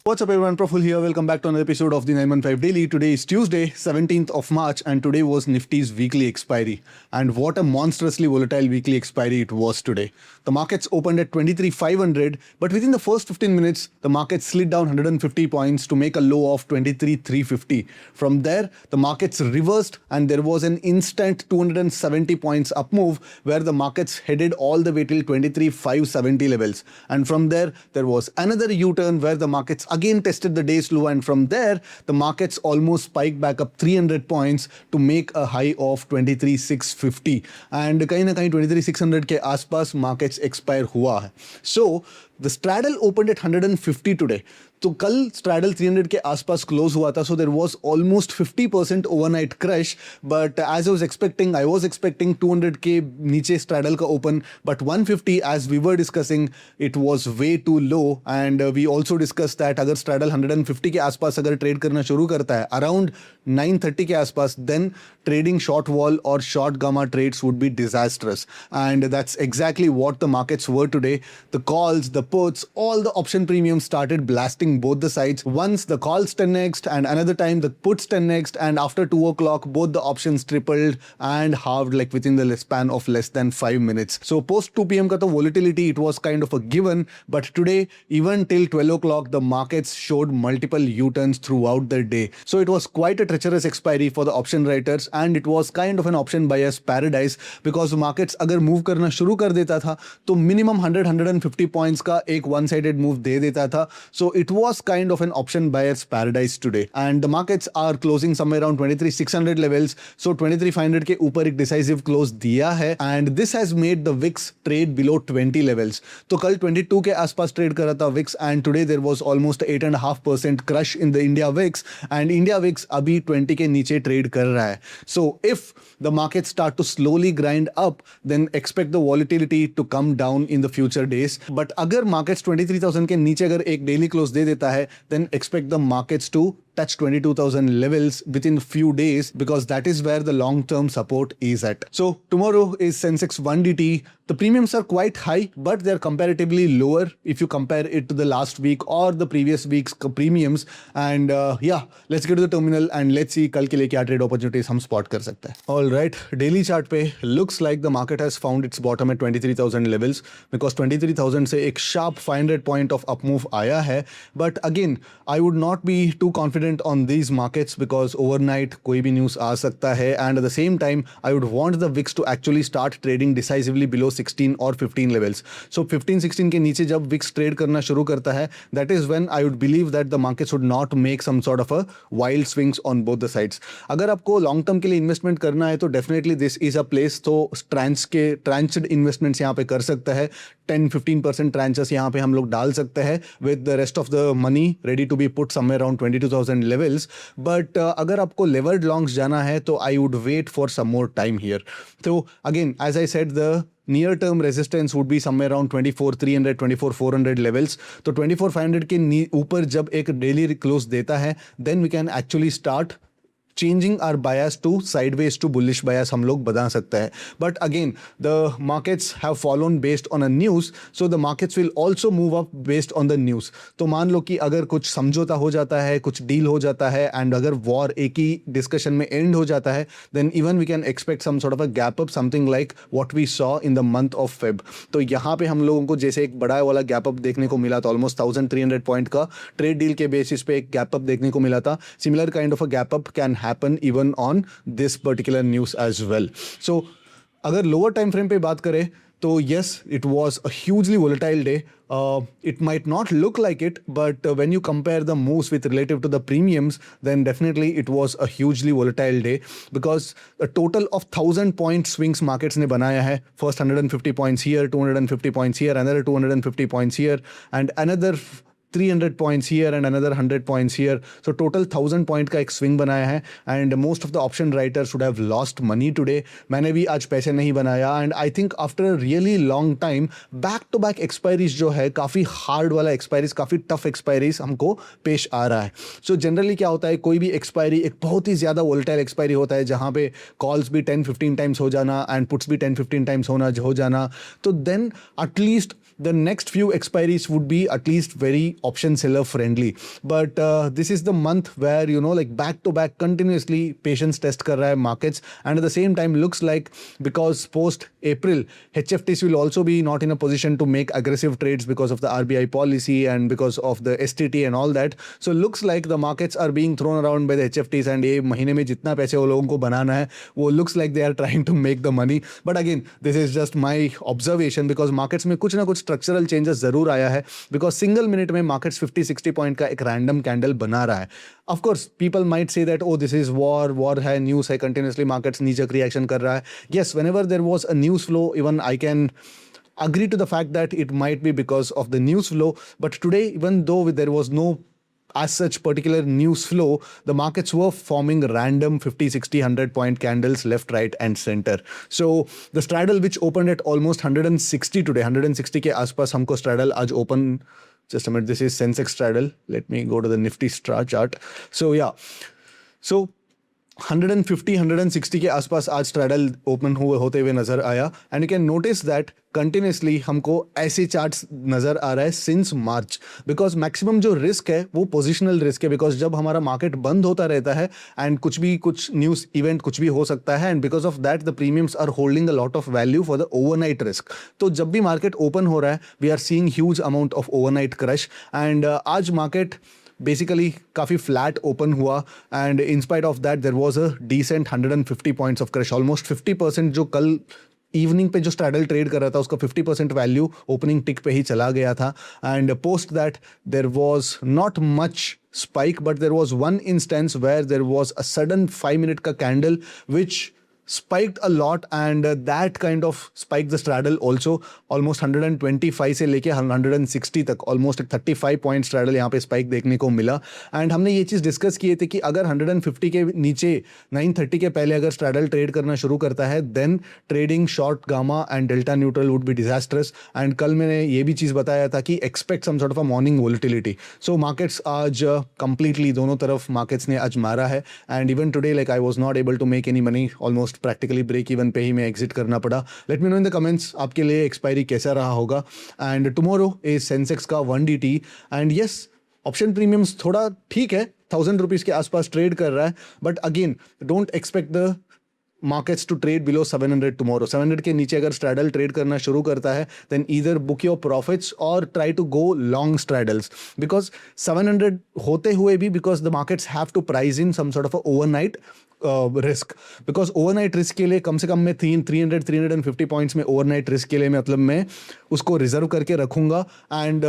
What's up everyone, Praful here. Welcome back to another episode of the 915 Daily. Today is Tuesday, 17th of March and today was Nifty's weekly expiry. And what a monstrously volatile weekly expiry it was today. The markets opened at 23,500 but within the first 15 minutes, the market slid down 150 points to make a low of 23,350. From there, the markets reversed and there was an instant 270 points up move where the markets headed all the way till 23,570 levels. And from there was another U-turn where the markets again tested the day's low, and from there the markets almost spiked back up 300 points to make a high of 23,650 and कहीं ना कहीं 23,600 के आसपास markets expire हुआ है. So the straddle opened at 150 today. तो कल straddle 300 के आसपास क्लोज हुआ था, so there was almost 50% overnight crash, but as I was expecting 200 के नीचे straddle का open, but 150 as we were discussing it was way too low, and we also discussed that अगर straddle 150 के आसपास अगर ट्रेड करना शुरू करता है around 9:30 के आसपास, then trading short wall or short gamma trades would be disastrous, and that's exactly what the markets were today. The calls, the puts, all the option premiums started blasting both the sides. Once the calls 10x'd and another time the puts 10x'd, and after 2 o'clock both the options tripled and halved like within the span of less than 5 minutes. So post 2 p.m. ka to volatility it was kind of a given, but today even till 12 o'clock the markets showed multiple U-turns throughout the day. So it was quite a treacherous expiry for the option writers and it was kind of an option buyer's paradise because markets अगर move करना शुरू कर देता था तो minimum 100-150 points का एक one-sided move दे देता था. So it was kind of an option buyer's paradise today, and the markets are closing somewhere around 23,600 levels. So 23,500 के ऊपर एक decisive close दिया है, and this has made the VIX trade below 20 levels. तो कल 22 के आसपास ट्रेड कर रहा था VIX, and today there was almost 8.5% crush in the India VIX, and India VIX अभी 20 के नीचे ट्रेड कर रहा है. So if the markets start to slowly grind up, then expect the volatility to come down in the future days. But अगर markets 23,000 के नीचे अगर एक daily close दे देता है, then expect the markets to touch 22,000 levels within few days because that is where the long-term support is at. So tomorrow is Sensex 1DT. The premiums are quite high, but they're comparatively lower if you compare it to the last week or the previous week's premiums. And let's get to the terminal and let's see कल के लिए क्या trade opportunities हम spot कर सकते हैं. All right, daily chart पे looks like the market has found its bottom at 23,000 levels because 23,000 से एक sharp 500 point of up move आया है. But again, I would not be too confident on these markets because overnight कोई भी news आ सकता है, and at the same time I would want the VIX to actually start trading decisively below 16 or 15 levels. So 15-16 के नीचे जब VIX trade करना शुरू करता है, that is when I would believe that the markets would not make some sort of a wild swings on both the sides. अगर आपको long term के लिए investment करना है तो definitely this is a place, तो tranched investments यहाँ पे कर सकता है. 10-15% tranches यहाँ पे हम लोग डाल सकते हैं with the rest of the money ready to be put somewhere around 22,000 levels. But अगर आपको levered longs जाना है तो I would wait for some more time here. So again, as I said, the near-term resistance would be somewhere around 24,300, 24,400 levels. तो 24,500 के ऊपर जब एक daily close देता है, then we can actually start changing our bias to sideways to bullish bias हम लोग बना सकते हैं. But again, the markets have fallen based on a news, so the markets will also move up based on the news. तो मान लो कि अगर कुछ समझौता हो जाता है, कुछ डील हो जाता है, and अगर war एक ही डिस्कशन में एंड हो जाता है, then even we can expect some sort of a gap up, something like what we saw in the month of Feb. तो यहाँ पे हम लोगों को जैसे एक बड़ा वाला गैप अप देखने को मिला था, almost 1,300 पॉइंट का ट्रेड डील के बेसिस पे एक गैप अप देखने को मिला था. Similar kind of a gap up can happen even on this particular news as well. So अगर lower time frame पे बात करें तो yes, it was a hugely volatile day. It might not look like it, but when you compare the moves with relative to the premiums, then definitely it was a hugely volatile day because a total of 1,000 point swings markets ने बनाया है. First 150 points here, 250 points here, another 250 points here, and another 300 points here and another 100 points here. So total 1,000 point का एक swing बनाया है, and most of the option writers should have lost money today. मैंने भी आज पैसे नहीं बनाया, and I think after a really long time back to back expiries जो है काफ़ी hard वाला expiries, काफ़ी tough expiries हमको पेश आ रहा है. So generally क्या होता है, कोई भी expiry एक बहुत ही ज़्यादा volatile expiry होता है जहाँ पे calls भी 10-15 times हो जाना and puts भी 10-15 times हो जाना, तो then at least the next few expiries would be at least very option seller friendly, but this is the month where like back to back continuously patience test kar raha hai markets, and at the same time looks like because post April HFTs will also be not in a position to make aggressive trades because of the RBI policy and because of the STT and all that. So looks like the markets are being thrown around by the HFTs, and ये महीने में जितना पैसे वो लोगों को बनाना है वो looks like they are trying to make the money. But again, this is just my observation because markets में कुछ ना कुछ structural changes जरूर आया है, because single minute में markets 50-60 point का एक random candle बना रहा है. Of course, people might say that, oh, this is war है, news है, continuously markets knee-jerk reaction कर रहा है. Yes, whenever there was a news flow, even I can agree to the fact that it might be because of the news flow. But today, even though there was no as such particular news flow, the markets were forming random 50, 60, 100 point candles left, right and center. So the straddle which opened at almost 160 today, 160 के आसपास हमको straddle आज open. Just a minute, this is Sensex straddle. Let me go to the Nifty chart. So yeah, so 150 160 के आसपास आज straddle open होते हुए नजर आया, and you can notice that continuously हमको ऐसे चार्ट्स नजर आ रहा है सिंस मार्च, बिकॉज मैक्सिमम जो रिस्क है वो पोजिशनल रिस्क है, बिकॉज जब हमारा मार्केट बंद होता रहता है एंड कुछ न्यूज इवेंट कुछ भी हो सकता है, and because of that the premiums are holding a lot of value for the overnight risk. तो जब भी मार्केट ओपन हो रहा है we are seeing huge amount of overnight crush, and आज मार्केट बेसिकली काफ़ी फ्लैट ओपन हुआ, and in spite of that there was a decent 150 points of crush. Almost 50% जो कल इवनिंग पे जो स्ट्रैडल ट्रेड कर रहा था उसका 50% वैल्यू ओपनिंग टिक पे ही चला गया था, and post that there was not much spike, but there was one instance where there was a sudden 5-minute ka candle which spiked a lot, and that kind of spiked the straddle also. Almost 125 से लेके 160 तक almost 35 point straddle यहाँ पे spike देखने को मिला. And हमने ये चीज़ डिस्कस किए थे कि अगर 150 के नीचे 930 के पहले अगर straddle ट्रेड करना शुरू करता है then trading short gamma and delta neutral would be disastrous. And कल मैंने ये भी चीज़ बताया था कि expect some sort of a morning volatility. So markets आज कंप्लीटली दोनों तरफ मार्केट्स ने आज मारा है, and even today like I was not able to make any money. Almost practically break even पे ही मैं एग्जिट करना पड़ा. Let me know in the comments आपके लिए एक्सपायरी कैसा रहा होगा. एंड टुमारो इज सेंसेक्स का 1DT, and yes option premiums थोड़ा ठीक है, 1000 रुपीज़ के आसपास ट्रेड कर रहा है, but again don't expect the markets to trade below 700 tomorrow. 700 के नीचे अगर स्ट्रैडल ट्रेड करना शुरू करता है then either book your profits और try to go long straddles, because 700 होते हुए भी because the markets have to price in some sort of overnight risk. Because overnight risk के लिए कम से कम मैं 350 पॉइंट्स में ओवरनाइट रिस्क के लिए मतलब मैं उसको रिजर्व करके रखूँगा. एंड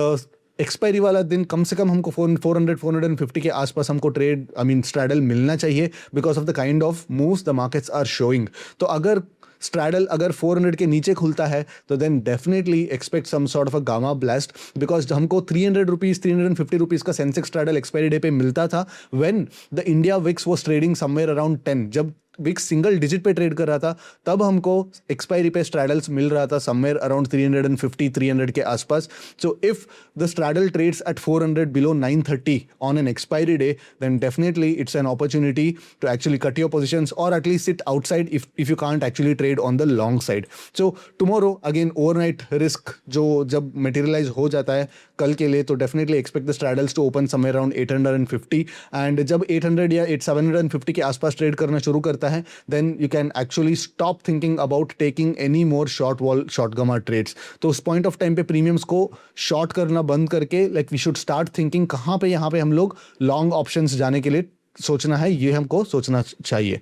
एक्सपायरी वाला दिन कम से कम हमको 450 के आसपास हमको ट्रेड स्ट्रैडल मिलना चाहिए because of the kind of moves the markets are showing. तो अगर स्ट्रैडल अगर 400 के नीचे खुलता है तो then definitely expect some sort of a gamma blast, because हमको 300 रुपीज़ 350 रुपीज़ का सेंसेक्स स्ट्रैडल एक्सपायरी डे पे मिलता था when the India VIX was trading somewhere around 10. जब विक्स सिंगल डिजिट पे ट्रेड कर रहा था तब हमको एक्सपायरी पे स्ट्रैडल्स मिल रहा था समवेयर अराउंड 350-300 के आसपास. So if the straddle trades at 400 below 930 on an expiry day then definitely it's an opportunity to actually cut your positions और at least sit outside if you can't actually trade on the long side. So tomorrow again overnight risk जो जब materialise हो जाता है कल के लिए तो definitely expect the straddles to open somewhere around 850, and जब 800 या 750 के आसपास ट्रेड करना शुरू करता है then you can actually stop thinking about taking any more short gamma trades. तो उस point of time पे premiums को short करना बंद करके like we should start thinking कहाँ पे यहाँ पे हम लोग long options जाने के लिए सोचना है, ये हमको सोचना चाहिए.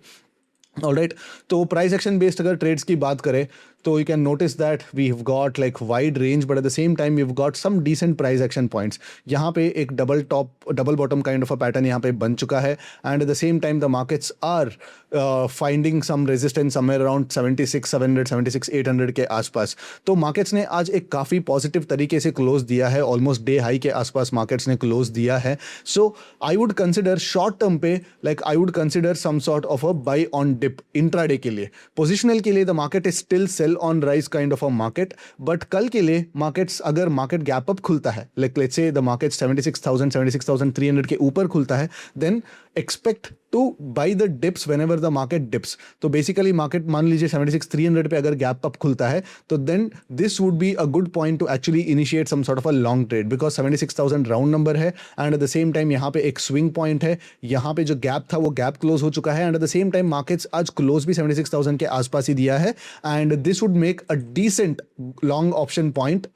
ऑलराइट, तो प्राइस एक्शन बेस्ड अगर ट्रेड्स की बात करें तो you can notice that we have got like wide range but at the same time we have got some decent price action points. यहाँ पे एक double bottom kind of a pattern यहाँ पे बन चुका है, and at the same time the markets are finding some resistance somewhere around 76,700 76,800 के आसपास. तो मार्केट्स ने आज एक काफ़ी पॉजिटिव तरीके से क्लोज दिया है, ऑलमोस्ट डे हाई के आसपास मार्केट्स ने क्लोज दिया है. So I would consider short term पे like I would consider some sort of a buy on dip intraday के लिए. पोजिशनल के लिए the market is still sell on rise kind of a market, but कल के लिए markets अगर market gap up खुलता है like let's say the market 76,000 76,300 के ऊपर खुलता है then expect to buy the dips whenever the market dips. तो बेसिकली मार्केट मान लीजिए 76,300 पे अगर गैप अप खुलता है तो then this would be a good point to actually initiate some sort of a long trade, because 76,000 round number है and at the same time यहाँ पे एक स्विंग पॉइंट है. यहाँ पे जो गैप था वो गैप क्लोज हो चुका है and at the same time markets आज क्लोज भी 76,000 के आसपास ही दिया है and this would make a decent long option point.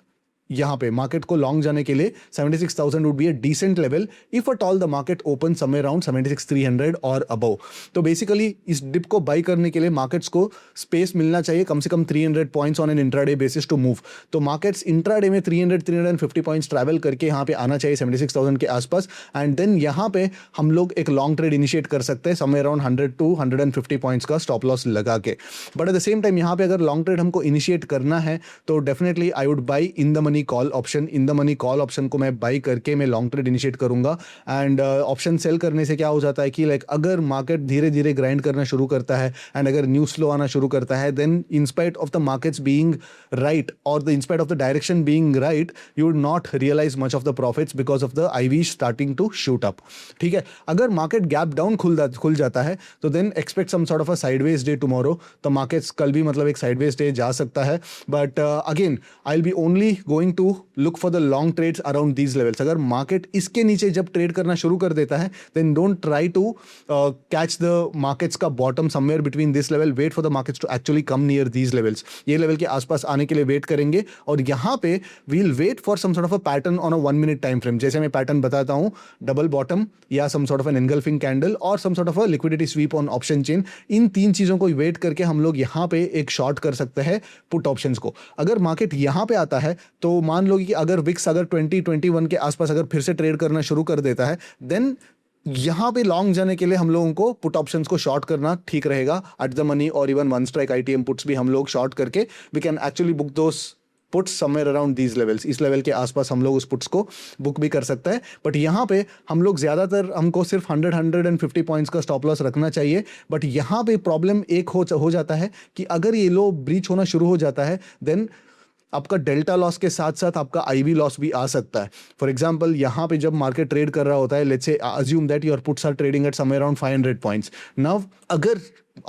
यहाँ पे मार्केट को लॉन्ग जाने के लिए 76,000 would be a decent level if at all the market open somewhere around 76,300 और अबव. तो बेसिकली इस डिप को बाई करने के लिए मार्केट्स को स्पेस मिलना चाहिए कम से कम 300 points on an intraday basis to move. तो मार्केट्स इंट्राडे में 350 पॉइंट्स ट्रैवल करके यहाँ पे आना चाहिए 76,000 के आसपास एंड देन यहाँ पे हम लोग एक लॉन्ग ट्रेड इनिशिएट कर सकते हैं समवेयर अराउंड 100 to 150 पॉइंट्स का स्टॉप लॉस लगा के. But at the same time यहाँ पे अगर लॉन्ग ट्रेड हमको इनिशिएट करना है तो definitely I would buy in the money call option. In the money call option को मैं बाई करके मैं लॉन्ग ट्रेड इनिशिएट करूंगा एंड ऑप्शन सेल करने से क्या हो जाता है कि लाइक अगर मार्केट धीरे धीरे ग्राइंड करना शुरू करता है एंड अगर न्यूज फ्लो आना शुरू करता है then in spite of the markets being right और the in spite of the direction being right you would not realize much of the profits because of the IV starting to shoot up. ठीक है, अगर market gap down खुल जाता है तो then expect some sort of a sideways day tomorrow. तो markets कल भी मतलब एक साइडवेज डे जा सकता है but again I will be only going to look for the long trades around these levels. अगर मार्केट इसके नीचे जब ट्रेड करना शुरू कर देता है then don't try to catch the markets का bottom somewhere between this level. Wait for the markets to actually come near these levels. ये लेवल के आसपास आने के लिए वेट करेंगे और यहाँ पे we will wait for some sort of a pattern on a 1 minute time frame. जैसे मैं पैटर्न बताता हूँ, डबल बॉटम या some sort of an engulfing candle और some sort of a liquidity sweep on option chain. इन तीन चीजों को वेट करके हम लोग यहाँ पे एक शॉर्ट कर सकते हैं पुट ऑप्शंस को. अगर मार्केट यहाँ पे आता है तो मान लो कि अगर विक्स अगर 2021 के आसपास अगर फिर से ट्रेड करना शुरू कर देता है देन यहां पे लॉन्ग जाने के लिए हम लोगों को पुट ऑप्शंस को शॉर्ट करना ठीक रहेगा. एट द मनी और even one strike ITM puts भी हम लोग शॉर्ट करके we can actually book those puts somewhere around these levels. इस लेवल के आसपास हम लोग उस पुट्स को बुक भी कर सकते हैं. बट यहाँ पे हम लोग ज़्यादातर हमको सिर्फ 150 पॉइंट्स का स्टॉप लॉस रखना चाहिए. बट यहाँ पे प्रॉब्लम एक हो जाता है कि अगर ये लो ब्रीच होना शुरू हो जाता है देन आपका डेल्टा लॉस के साथ साथ आपका आईवी लॉस भी आ सकता है. फॉर एग्जांपल यहाँ पे जब मार्केट ट्रेड कर रहा होता है, let's say assume that your puts are trading at somewhere around 500 points. Now अगर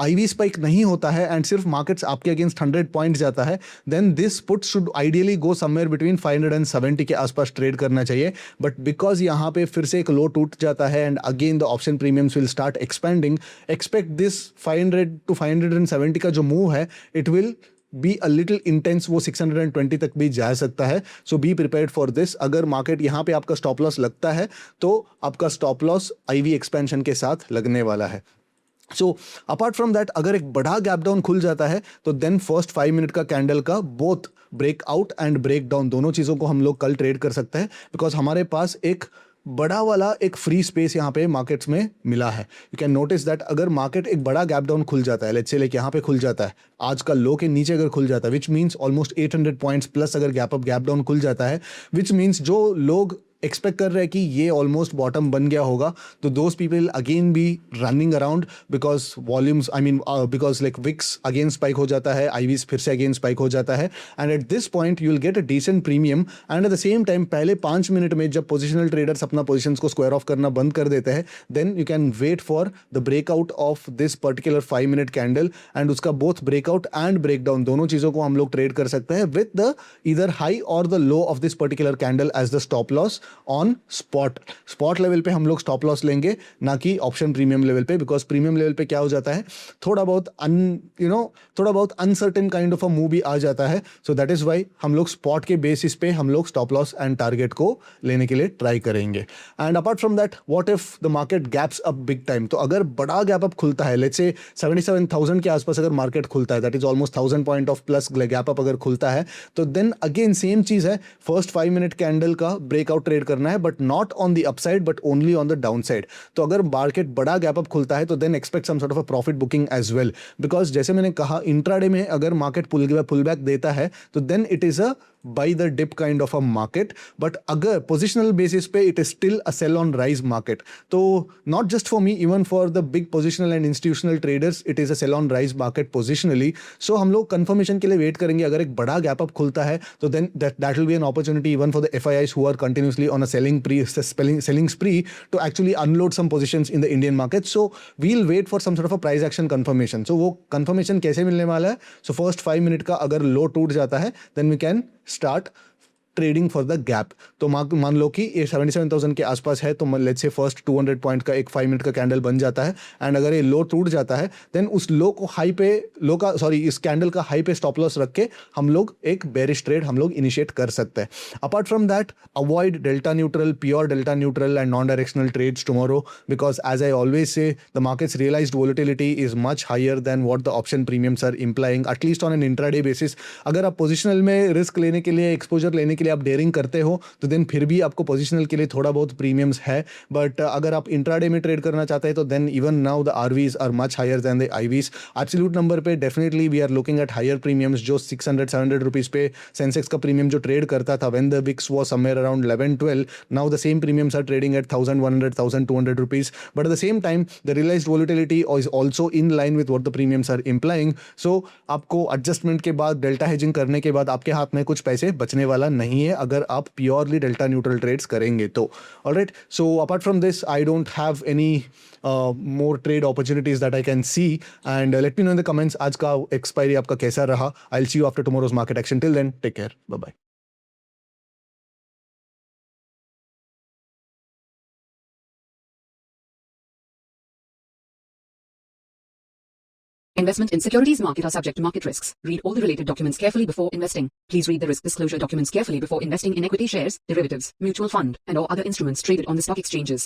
आईवी स्पाइक नहीं होता है एंड सिर्फ मार्केट्स आपके अगेंस्ट 100 पॉइंट जाता है then this put should ideally go somewhere between 570 के आसपास ट्रेड करना चाहिए. बट बिकॉज यहाँ पे फिर से एक लो टूट जाता है and again the option premiums will start expanding. Expect this 500 to 570 का जो मूव है it will be a little intense. वो 620 तक भी जा सकता है. सो बी प्रिपेयर्ड फॉर दिस. अगर मार्केट यहाँ पे आपका स्टॉप लॉस लगता है तो आपका स्टॉप लॉस आईवी एक्सपेंशन के साथ लगने वाला है. सो अपार्ट फ्रॉम दैट अगर एक बड़ा गैप डाउन खुल जाता है तो देन फर्स्ट 5 मिनट का कैंडल का both breakout and break down दोनों चीज़ों को हम लोग कल ट्रेड कर सकते हैं बिकॉज हमारे पास एक बड़ा वाला एक फ्री स्पेस यहाँ पे मार्केट्स में मिला है. यू कैन नोटिस दैट अगर मार्केट एक बड़ा गैप डाउन खुल जाता है, लेट्स से लाइक यहाँ पे खुल जाता है, आज का लो के नीचे अगर खुल जाता है which means almost 800 points plus अगर गैप डाउन खुल जाता है विच मीन्स जो लोग एक्सपेक्ट कर रहे हैं कि ये ऑलमोस्ट बॉटम बन गया होगा तो those people again be running around because volumes I mean because like VIX again spike हो जाता है, आईवीज फिर से अगेन स्पाइक हो जाता है and at this point you will get a decent premium. And at the same time पहले 5 minute में जब पोजिशनल ट्रेडर्स अपना पोजिशन को स्क्वायर ऑफ करना बंद कर देते हैं then you can wait for the breakout of this particular 5 minute candle and उसका both breakout and break down दोनों चीज़ों को हम लोग ट्रेड कर सकते हैं विद द इधर हाई और the low of this particular candle as the stop loss on spot level पे हम लोग स्टॉप लॉस लेंगे ना कि ऑप्शन प्रीमियम लेवल पे. बिकॉज प्रीमियम लेवल पे क्या हो जाता है थोड़ा बहुत uncertain kind of a move भी आ जाता है. सो दैट इज वाई हम लोग स्पॉट के बेसिस पे हम लोग स्टॉप लॉस एंड टारगेट को लेने के लिए ट्राई करेंगे. And apart from that what if the market gaps up big time. तो अगर बड़ा गैप अप खुलता है, लेट्स से 77,000 के आसपास अगर मार्केट खुलता है, that is almost 1000 point of plus gap up अगर खुलता है तो देन अगेन सेम चीज है, फर्स्ट 5 मिनट कैंडल का ब्रेकआउट ट्रेड करना है but not on the upside but only on the downside. तो अगर मार्केट बड़ा गैप अप खुलता है तो then expect some sort of a profit booking as well because जैसे मैंने कहा इंट्राडे में अगर मार्केट पुल बैक देता है तो then it is a by the dip kind of a market, but अगर पोजिशनल बेसिस पे it is still a sell on rise market. तो not just for me, even for the big positional and institutional traders it is a sell on rise market positionally. So हम लोग confirmation के लिए wait करेंगे. अगर एक बड़ा gap up खुलता है तो then that will be an opportunity even for the FIIs who are continuously on a selling spree to actually unload some positions in the Indian market. So we'll wait for some sort of a price action confirmation. So वो confirmation कैसे मिलने वाला है? So first 5 minute का अगर लो टूट जाता है then we can start trading for the gap. तो मान लो कि ये 77,000 के आसपास है, तो लेट्स से फर्स्ट 200 पॉइंट का एक 5 मिनट का कैंडल बन जाता है. एंड अगर ये लो टूट जाता है देन उस लो को हाई पे इस कैंडल का हाई पे स्टॉप लॉस रख के हम लोग एक बेरिश ट्रेड हम लोग इनिशिएट कर सकते हैं. Apart from that, avoid delta neutral, pure delta neutral and non directional trades tomorrow, because as I always say the markets realised volatility is much higher than what the option premiums are implying, at least on an intraday basis. अगर आप positional में risk लेने के लिए, exposure लेने के लिए आप डेयरिंग करते हो तो देन फिर भी आपको पोजिशनल के लिए थोड़ा बहुत प्रीमियम्स है. बट अगर आप इंट्राडे में ट्रेड करना चाहते हैं तो then even now the RVs are much higher than the IVs. Absolute number पे definitely we are looking at higher premiums. जो 600-700 रुपीज पे सेंसेक्स का प्रीमियम जो ट्रेड करता था when the VIX was somewhere around 11-12, now the same premiums are trading at 1,100-1,200 rupees. But at the same time the realized volatility is also in line with what the premiums are implying. So आपको adjustment के बाद, delta hedging करने के बाद आपके हाथ में कुछ पैसे बचने वाला नहीं है अगर आप प्योरली डेल्टा न्यूट्रल ट्रेड्स करेंगे तो. Alright, so apart from this I don't have any more trade opportunities that I can see, and let me know in the comments आज का expiry आपका कैसा रहा. I'll see you after tomorrow's market action. Till then, take care. Bye bye. Investment in securities market are subject to market risks. Read all the related documents carefully before investing. Please read the risk disclosure documents carefully before investing in equity shares, derivatives, mutual fund, and or other instruments traded on the stock exchanges.